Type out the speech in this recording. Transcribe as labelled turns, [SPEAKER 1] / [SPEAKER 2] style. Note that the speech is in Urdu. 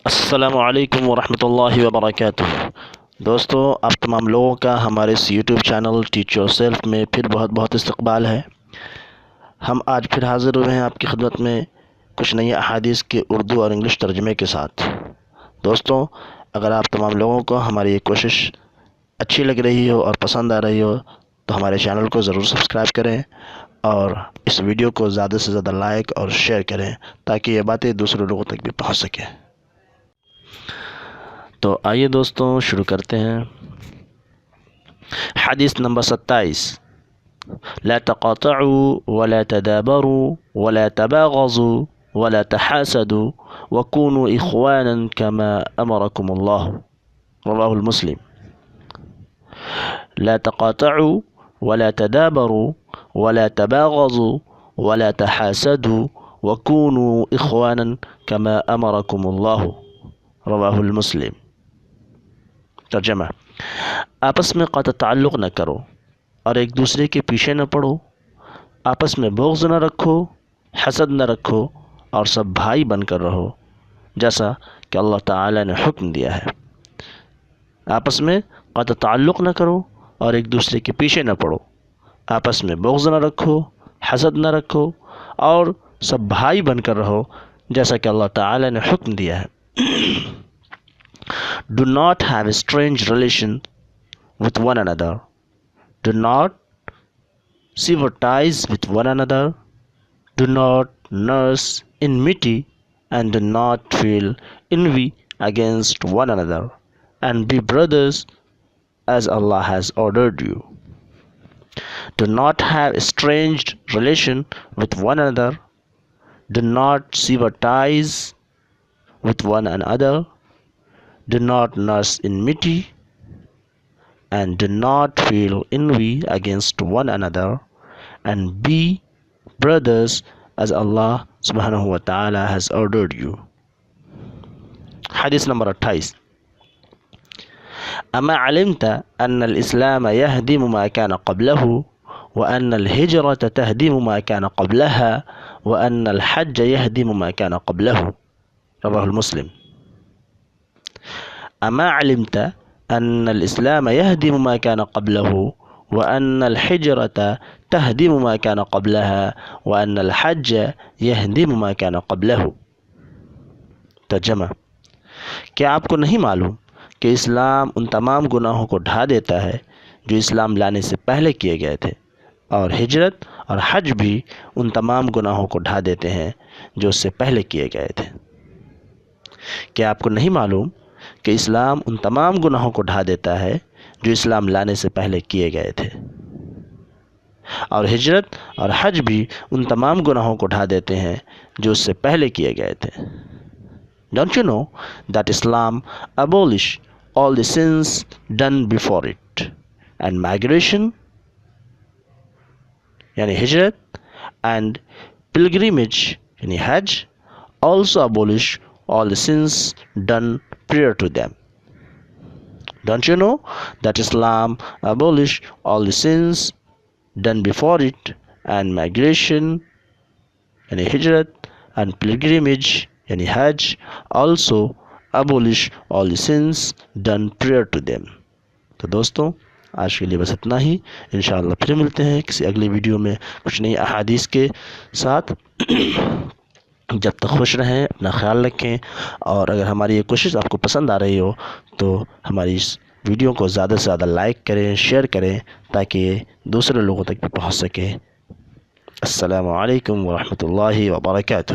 [SPEAKER 1] السلام علیکم ورحمۃ اللہ وبرکاتہ۔ دوستو، آپ تمام لوگوں کا ہمارے اس YouTube channel teach yourself میں پھر بہت بہت استقبال ہے۔ ہم آج پھر حاضر ہوئے ہیں آپ کی خدمت میں کچھ نئی احادیث کے اردو اور انگلش ترجمے کے ساتھ۔ دوستو، اگر آپ تمام لوگوں کو ہماری یہ کوشش اچھی لگ رہی ہو اور پسند آ رہی ہو تو ہمارے چینل کو ضرور سبسکرائب کریں اور اس ویڈیو کو زیادہ سے زیادہ لائک اور شیئر کریں تاکہ یہ باتیں دوسرے لوگوں تک بھی پہنچ سکیں۔ تو آئیے دوستوں شروع کرتے ہیں۔ حدیث نمبر 27، لا تقاطعوا ولا تدابروا ولا تباغضوا ولا تحاسدوا وكونوا اخوانا كما امركم الله، رواه المسلم۔ لا تقاطعوا ولا تدابروا ولا تباغضوا ولا تحاسدوا وكونوا اخوانا كما امركم الله، رواه المسلم۔ ترجمہ: آپس میں قطع تعلق نہ کرو اور ایک دوسرے کے پیچھے نہ پڑو، آپس میں بغض نہ رکھو، حسد نہ رکھو اور سب بھائی بن کر رہو جیسا کہ اللہ تعالی نے حکم دیا ہے۔ آپس میں قطع تعلق نہ کرو اور ایک دوسرے کے پیچھے نہ پڑو، آپس میں بغض نہ رکھو، حسد نہ رکھو اور سب بھائی بن کر رہو جیسا کہ اللہ تعالی نے حکم دیا ہے۔ Do not have a strange relation with one another. Do not sever ties with one another. Do not nurse enmity and do not feel envy against one another. And be brothers as Allah has ordered you. Do not have a strange relation with one another. Do not sever ties with one another. Do not nurse enmity and do not feel envy against one another, and be brothers as Allah subhanahu wa ta'ala has ordered you. حدیث نمبر 28، أما علمت أن الإسلام يهدم ما كان قبله وأن الهجرة تهدم ما كان قبلها وأن الحج يهدم ما كان قبله، رواه المسلم۔ أما علمت أن الإسلام يهدم ما كان قبله وأن الحجرة تهدم ما كان قبلها وأن الحج يهدم ما كان قبله۔ ترجمہ: کیا آپ کو نہیں معلوم کہ اسلام ان تمام گناہوں کو ڈھا دیتا ہے جو اسلام لانے سے پہلے کیے گئے تھے، اور ہجرت اور حج بھی ان تمام گناہوں کو ڈھا دیتے ہیں جو اس سے پہلے کیے گئے تھے۔ کیا آپ کو نہیں معلوم کہ اسلام ان تمام گناہوں کو ڈھا دیتا ہے جو اسلام لانے سے پہلے کیے گئے تھے، اور ہجرت اور حج بھی ان تمام گناہوں کو ڈھا دیتے ہیں جو اس سے پہلے کیے گئے تھے۔ Don't you know that Islam abolish all the sins done before it, and migration یعنی ہجرت and pilgrimage یعنی حج also abolish all the sins done prior to them. Don't you know that Islam abolish all the sins done before it, and migration yani hijrat and pilgrimage yani hajj also abolish all the sins done prior to them. تو دوستوں، آج کے لیے بس اتنا ہی۔ انشاءاللہ پھر ملتے ہیں کسی اگلی ویڈیو میں کچھ نئی احادیث کے ساتھ۔ جب تک خوش رہیں، اپنا خیال رکھیں، اور اگر ہماری یہ کوشش آپ کو پسند آ رہی ہو تو ہماری اس ویڈیو کو زیادہ سے زیادہ لائک کریں، شیئر کریں تاکہ یہ دوسرے لوگوں تک بھی پہنچ سکے۔ السلام علیکم ورحمۃ اللہ وبرکاتہ۔